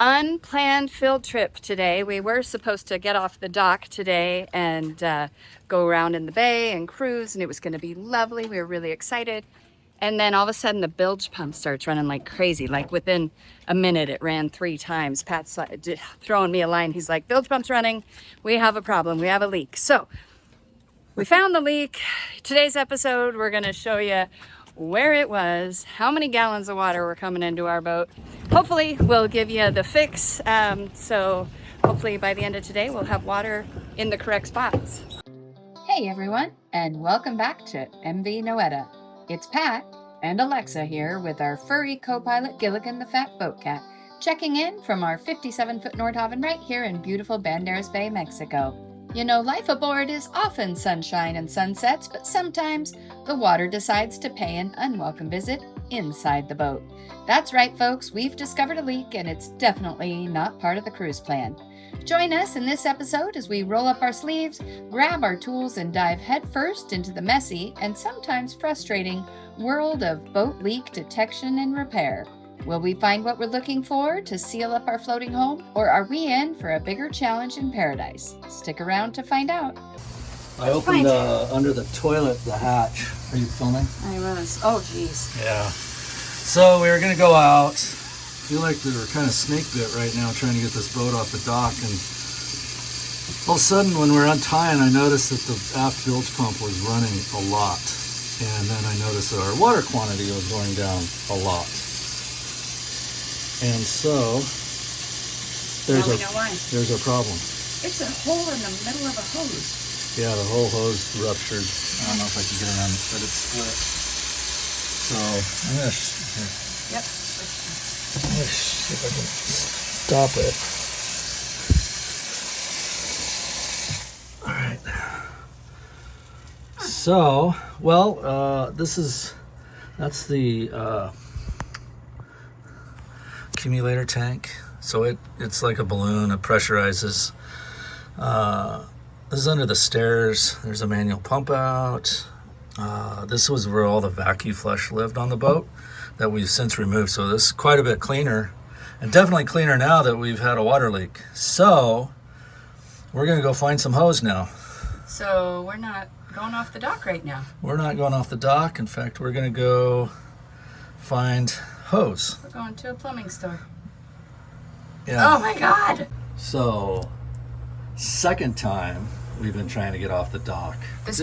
Unplanned field trip today. We were supposed to get off the dock today and go around in the bay and cruise, and it was going to be lovely. We were really excited. And then all of a sudden the bilge pump starts running like crazy. Like within a minute it ran 3 times. Pat's throwing me a line. He's like, bilge pump's running. We have a problem. We have a leak. So we found the leak. Today's episode, we're going to show you where it was, how many gallons of water were coming into our boat. Hopefully we'll give you the fix. So hopefully by the end of today we'll have water in the correct spots. Hey everyone, and welcome back to MV Noeta. It's Pat and Alexa here with our furry co-pilot Gilligan the Fat Boat Cat, checking in from our 57-foot Nordhavn right here in beautiful Banderas Bay, Mexico. You know, life aboard is often sunshine and sunsets, but sometimes the water decides to pay an unwelcome visit inside the boat. That's right, folks, we've discovered a leak and it's definitely not part of the cruise plan. Join us in this episode as we roll up our sleeves, grab our tools, and dive headfirst into the messy and sometimes frustrating world of boat leak detection and repair. Will we find what we're looking for to seal up our floating home, or are we in for a bigger challenge in paradise? Stick around to find out. I opened under the toilet the hatch. Are you filming? I was. Oh, geez. Yeah. So we were going to go out. I feel like we were kind of snake bit right now trying to get this boat off the dock, and all of a sudden when we're untying, I noticed that the aft bilge pump was running a lot, and then I noticed that our water quantity was going down a lot. And so there's a problem. It's a hole in the middle of a hose. Yeah, the whole hose ruptured. I don't know if I can get it on, but it's split. So I'm gonna Yep. see if I can stop it. All right. So, well, that's the accumulator tank. So it's like a balloon. It pressurizes. This is under the stairs. There's a manual pump out. This was where all the vacuum flush lived on the boat that we've since removed. So this is quite a bit cleaner, and definitely cleaner now that we've had a water leak. So we're gonna go find some hose now. So we're not going off the dock right now. We're not going off the dock. In fact, we're gonna go find hose. We're going to a plumbing store. Yeah. Oh my God. So, second time we've been trying to get off the dock. This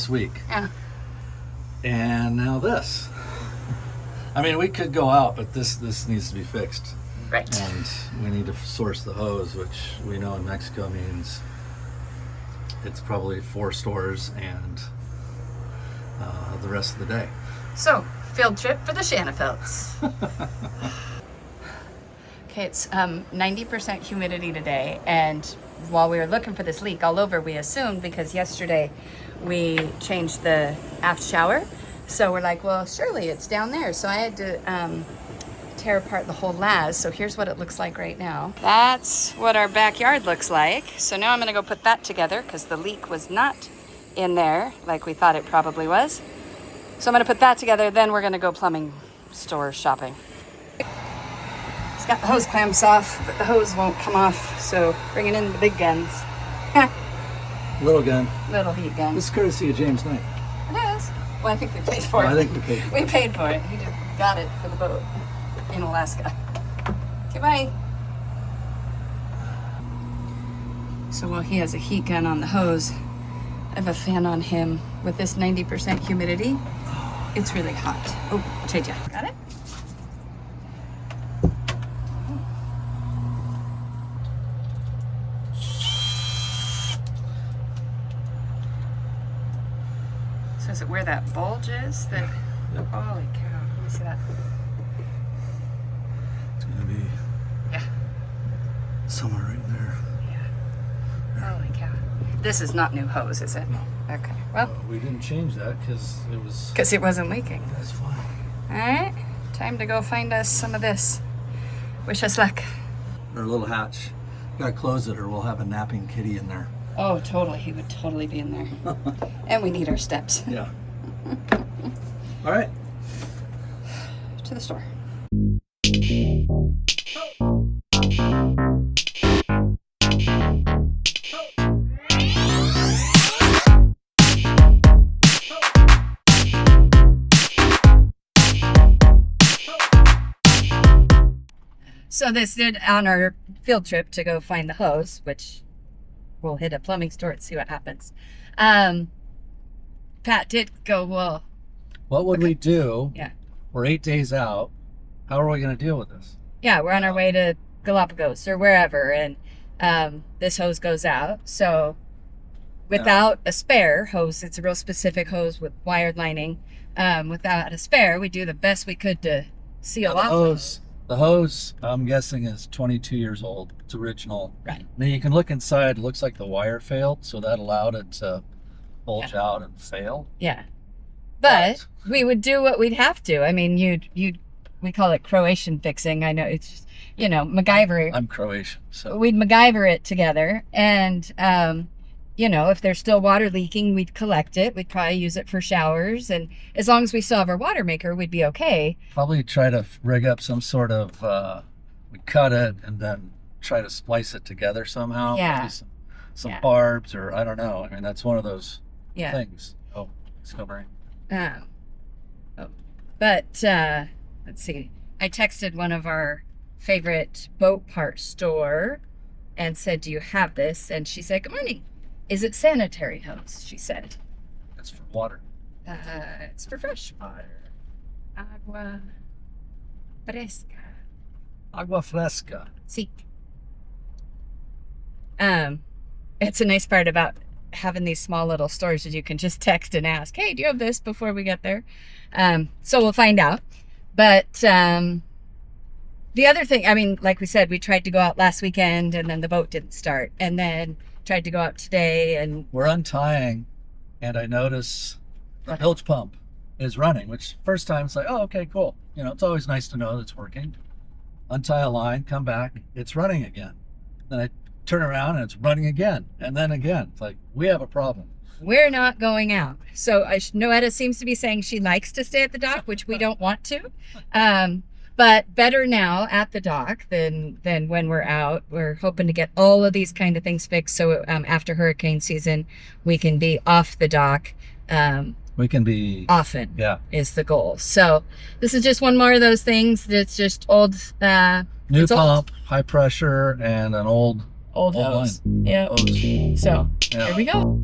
week. Yeah. And now this. I mean, we could go out, but this needs to be fixed. Right. And we need to source the hose, which we know in Mexico means it's probably 4 stores and the rest of the day. So, field trip for the Shanafelts. Okay, it's 90% humidity today, and while we were looking for this leak all over, we assumed, because yesterday we changed the aft shower, so we're like, well, surely it's down there. So I had to tear apart the whole las. So here's what it looks like right now. That's what our backyard looks like. So now I'm gonna go put that together because the leak was not in there like we thought it probably was. So I'm gonna put that together, then we're gonna go plumbing store shopping. It's got the hose clamps off, but the hose won't come off, so bringing in the big guns. Little gun. Little heat gun. This is courtesy of James Knight. It is. Well, I think we paid for it. I think we paid for it. We paid for it. He just got it for the boat in Alaska. Okay, bye. So while he has a heat gun on the hose, I have a fan on him. With this 90% humidity, it's really hot. Oh, Cheja. Got it? So is it where that bulge is? That, Yep. Holy cow. Let me see that. It's gonna be somewhere right there. Yeah. Holy cow. This is not new hose, is it? No. Okay. Well, We didn't change that because it wasn't leaking. That's fine. All right. Time to go find us some of this. Wish us luck. Our little hatch. Gotta close it or we'll have a napping kitty in there. Oh, totally. He would totally be in there. And we need our steps. Yeah. All right. To the store. So this did on our field trip to go find the hose, which we'll hit a plumbing store and see what happens. Pat did go, well, What would we do? Yeah. We're 8 days out. How are we going to deal with this? yeah, we're on our way to Galapagos or wherever, and this hose goes out. So without a spare hose, it's a real specific hose with wired lining. Without a spare, we do the best we could to seal off the hose. The hose, I'm guessing, is 22 years old. It's original. Right. I mean, you can look inside. It looks like the wire failed, so that allowed it to bulge out and fail. Yeah. But we would do what we'd have to. I mean, we call it Croatian fixing. I know it's just, MacGyver. I'm Croatian, so We'd MacGyver it together. And, if there's still water leaking, we'd collect it. We'd probably use it for showers. And as long as we still have our water maker, we'd be okay. probably try to rig up some sort of, we cut it and then try to splice it together somehow. Yeah. Maybe some barbs, or I don't know. I mean, that's one of those Yeah. things. Oh, it's covering. But let's see. I texted one of our favorite boat part store and said, "Do you have this?" And she said, "Good morning. Is it sanitary hose?" She said. That's for water. It's for fresh water. Agua fresca. Agua fresca. Sí. It's a nice part about having these small little stores that you can just text and ask, "Hey, do you have this?" before we get there. So we'll find out. But the other thing, I mean, like we said, we tried to go out last weekend and then the boat didn't start, and then tried to go out today, and We're untying, and I notice the bilge pump is running, which first time it's like, oh, okay, cool. It's always nice to know that it's working. Untie a line, come back, it's running again. Then I turn around and it's running again, and then again. It's like, we have a problem. we're not going out. So Noeta seems to be saying she likes to stay at the dock, which we don't want to. But better now at the dock than when we're out. We're hoping to get all of these kind of things fixed, so after hurricane season, we can be off the dock. We can be Often, yeah. is the goal. So this is just one more of those things that's just old. New it's pump, high pressure, and an old old hose. line. Yeah. Hose. So Yeah. here we go.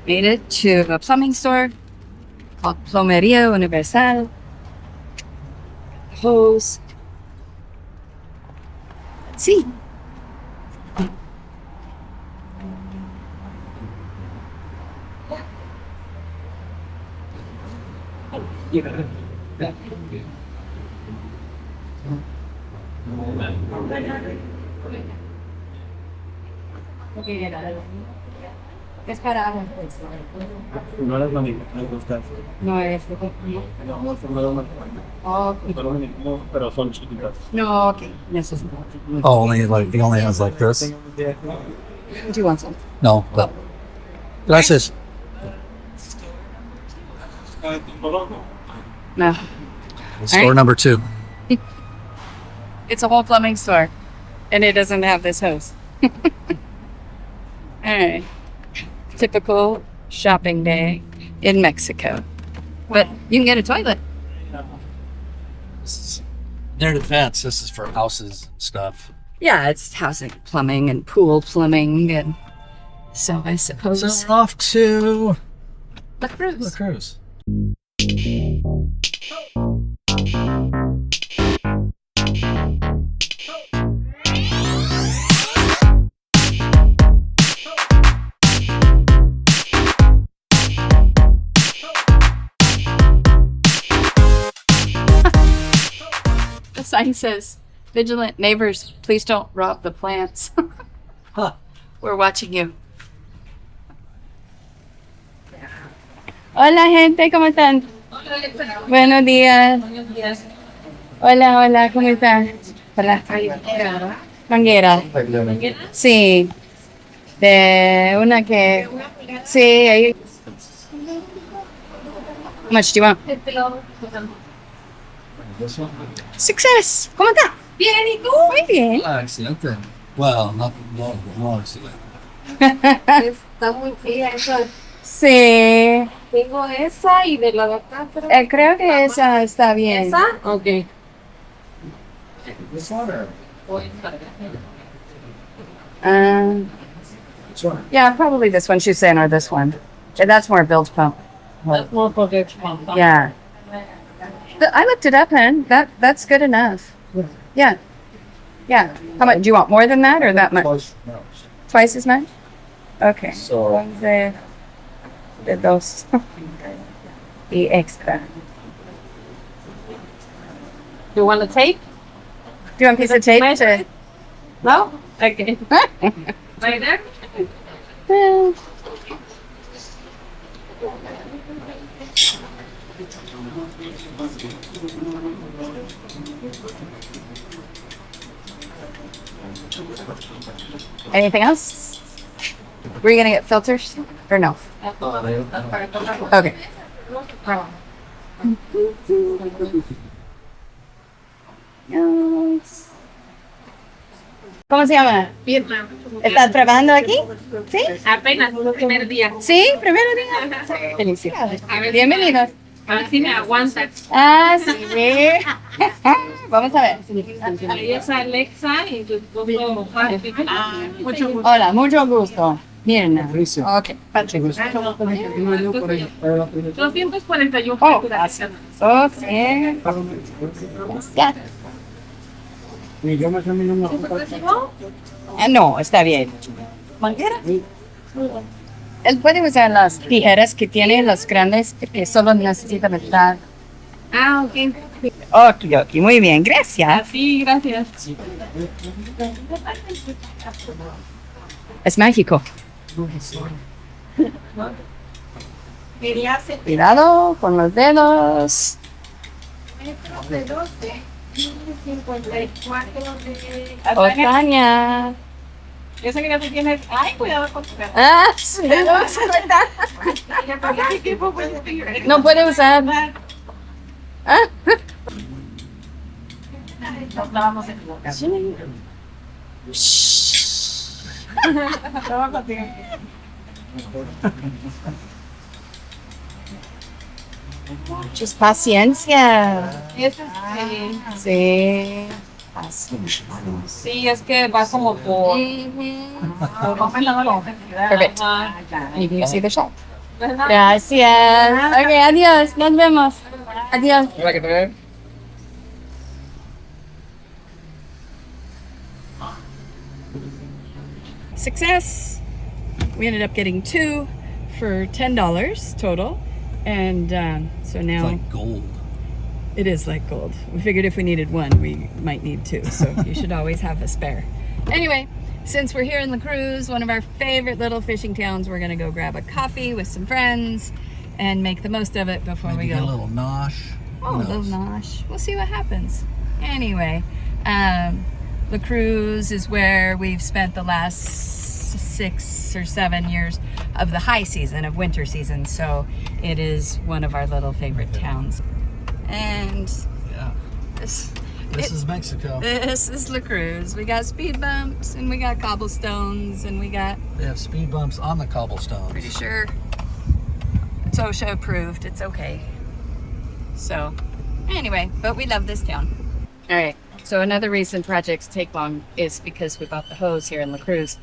Made it to a plumbing store called Plomeria Universal. Hose. Let's see. Es para algo. No es lo mismo, me gusta. No es. Pero son chiquitas. No, okay. Necesito. Oh, he only has like this? Do you want some? No. Gracias. No. Store right. number 2. It's a whole plumbing store, and it doesn't have this hose. All right. Typical shopping day in Mexico. But you can get a toilet. Their defense, this is for houses and stuff. Yeah, it's housing plumbing and pool plumbing, and so I suppose So we're off to the the cruise. cruise. The sign says, "Vigilant neighbors, please don't rob the plants." Huh. We're watching you. Hola gente, ¿cómo están? Buenos días. Hola, hola, ¿cómo están? Hola. Manguera. Sí. De una que... Sí, ahí. How much do you want? This one? Success. ¿Cómo está? Bien, ¿y tú? Muy bien. Ah, excelente. Well, not long. Está muy fría esa. Sí. Tengo esa y de la de acá, pero... Creo que esa está bien. ¿Esa? Ok. Yeah, probably this one she's saying, or this one. Yeah, that's more bilge pump. That's more project pump. Yeah. I looked it up, and that's good enough. Yeah. Yeah. How much? Do you want more than that, or that much? Twice as much? Okay. So- Once de dos. Y extra. You want a tape? Do you want a piece of tape to? No? Okay. Right there? Anything else? Were you gonna get filters or no? Okay. Yes. ¿Cómo se llama? Vietnam. ¿Estás trabajando aquí? ¿Sí? Apenas el primer día. Sí, primero día. Felicidades. A ver, Bienvenidos. A ver si me aguanta. Ah, sí. Vamos a ver. Ahí es Alexa y tu esposo Patrick. Mucho gusto. Hola, mucho gusto. Mirna. Ok, Patrick. 241. Oh, gracias. Ok. Gracias. No, está bien. ¿Manguera? Él puede usar las tijeras que tiene, las grandes, que solo necesita metal. Ah, ok. Ok, muy bien, gracias. Sí, gracias. Es mágico. Cuidado con los dedos. Otaña. Yo sé que ya tú tienes. Ay, cuidado con tu cara. Ah, sí. No puede usar. Ah. Nos lavamos el boca. Todo contigo. Muchas paciencia. Ese es, Sí. Paciencia. sí, es que va como por. Perfect. You can see the shot. Gracias. Ok, adiós. Nos vemos. Adiós. Success. We ended up getting 2 for $10 total. And so now Like gold. it is like gold. We figured if we needed 1, we might need 2. So you should always have a spare. Anyway, since we're here in La Cruz, one of our favorite little fishing towns, we're gonna go grab a coffee with some friends and make the most of it before Maybe we get go. a little nosh. Oh, a little nosh. We'll see what happens. Anyway, La Cruz is where we've spent the last 6 or 7 years of the high season, of winter season. So it is one of our little favorite towns. And Yeah. this This is Mexico. this is La Cruz. We got speed bumps and we got cobblestones and we got, They have speed bumps on the cobblestones. pretty sure it's OSHA approved. It's okay. So anyway, but we love this town. All right. So another reason projects take long is because we bought the hose here in La Cruz,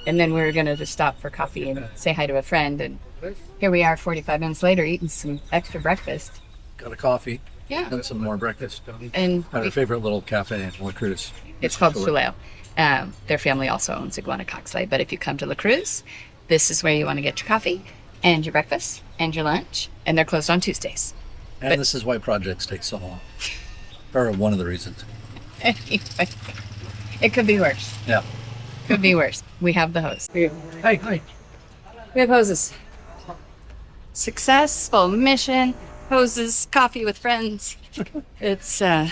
and then we were gonna just stop for coffee and say hi to a friend, and here we are 45 minutes later eating some extra breakfast. Got a coffee Yeah. and some more breakfast. And At our favorite little cafe in La Cruz. it's called Chuleo. Their family also owns Iguana Coxley, but if you come to La Cruz, this is where you want to get your coffee and your breakfast and your lunch, and they're closed on Tuesdays. And this is why projects take so long. Or one of the reasons. Anyway, it could be worse. Yeah. Could be worse. We have the hose. Hey, hi. We have hoses. Successful mission. Hoses, coffee with friends. It's now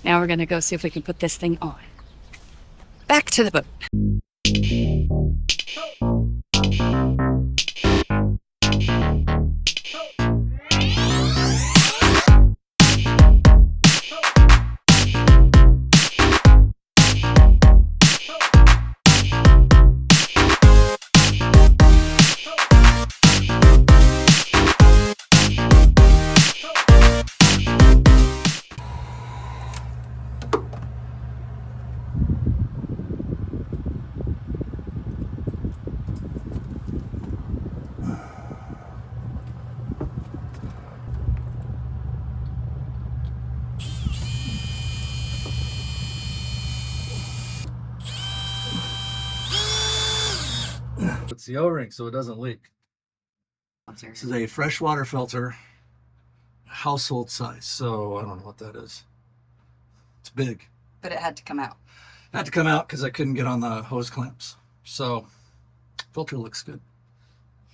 we're gonna go see if we can put this thing on. Back to the boat. It's the O-ring so it doesn't leak. This is a freshwater filter, household size. So I don't know what that is. It's big. But it had to come out. It had to come out because I couldn't get on the hose clamps. So filter looks good.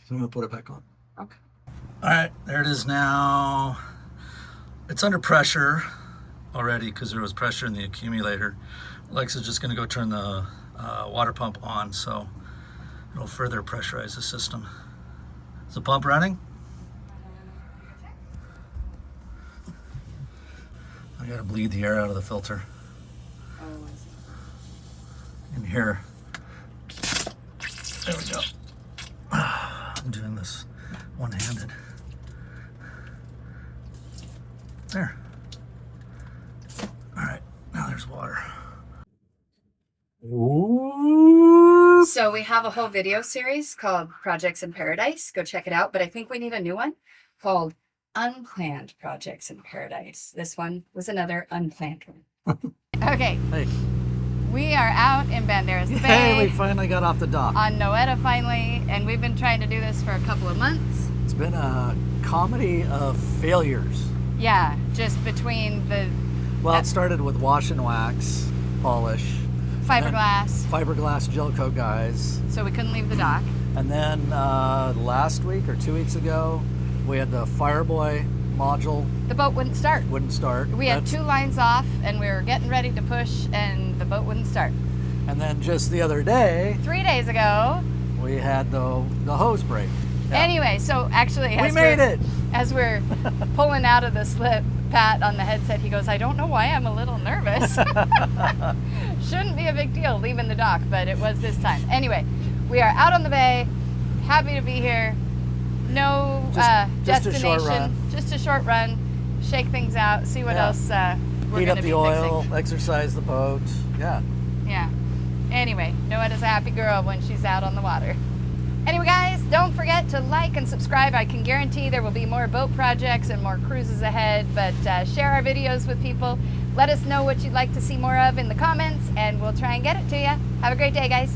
So I'm gonna put it back on. Okay. All right, there it is now. It's under pressure already because there was pressure in the accumulator. Alexa's just gonna go turn the water pump on so it'll further pressurize the system. Is the pump running? I gotta bleed the air out of the filter. In here. There we go. I'm doing this one-handed. There. All right, now there's water. Ooh. So we have a whole video series called Projects in Paradise. Go check it out. But I think we need a new one called Unplanned Projects in Paradise. This one was another unplanned one. Okay. Hey. We are out in Banderas Bay. Hey, we finally got off the dock. On Noeta finally, and we've been trying to do this for a couple of months. It's been a comedy of failures. Yeah, just between the Well, it started with wash and wax, polish, fiberglass, fiberglass gel coat guys. so we couldn't leave the dock. And then last week or 2 weeks ago, we had the Fireboy module, The boat wouldn't start. wouldn't start. We had 2 lines off, and we were getting ready to push, and the boat wouldn't start. And then just the other day, 3 days ago. we had the hose break. Yeah. Anyway, so actually, We made it! As we're pulling out of the slip, Pat on the headset, he goes, I don't know why I'm a little nervous. Shouldn't be a big deal leaving the dock, but it was this time. Anyway, we are out on the bay, happy to be here. No just a destination, short run. just a short run. Shake things out, see what else we're Heat going up to the be oil, fixing. exercise the boat. Yeah. Yeah. Anyway, Noeta's a happy girl when she's out on the water. Anyway, guys, don't forget to like and subscribe. I can guarantee there will be more boat projects and more cruises ahead, but share our videos with people. Let us know what you'd like to see more of in the comments, and we'll try and get it to you. Have a great day, guys.